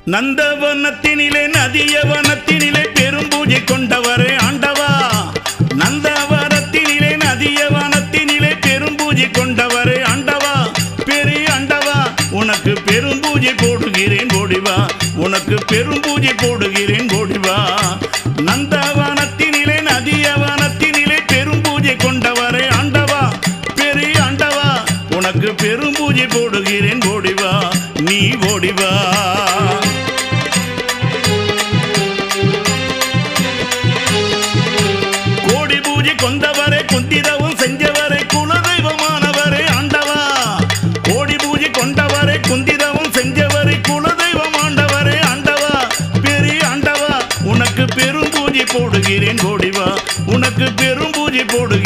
நந்தவனத்தினிலே நதியவனத்தினிலே பெரும் பூஜை கொண்டவரே ஆண்டவா. நந்தவனத்தினிலே நதியவனத்தினிலே பெரும் பூஜை கொண்டவரே ஆண்டவா. பெரிய ஆண்டவா உனக்கு பெரும் பூஜை போடுகிறேன் ஓடிவா. உனக்கு பெரும் பூஜை போடுகிறேன் ஓடிவா. நந்தவனத்தினிலே நதியவனத்தினிலே பெரும் பூஜை கொண்டவரே ஆண்டவா. பெரிய ஆண்டவா உனக்கு பெரும் பூஜை போடுகிறேன் ஓடிவா. நீ ஓடிவா. கோடி பூஜை கொண்டவரே குந்திரவும் செஞ்சவரே குலதெய்வமானவரே ஆண்டவா. கோடி பூஜை கொண்டவரே குந்திரவும் செஞ்சவரே குலதெய்வம் ஆண்டவரே ஆண்டவா. பெரிய ஆண்டவா உனக்கு பெரும் பூஜை போடுகிறேன் ஓடிவா. உனக்கு பெரும் பூஜை போடுகிறேன்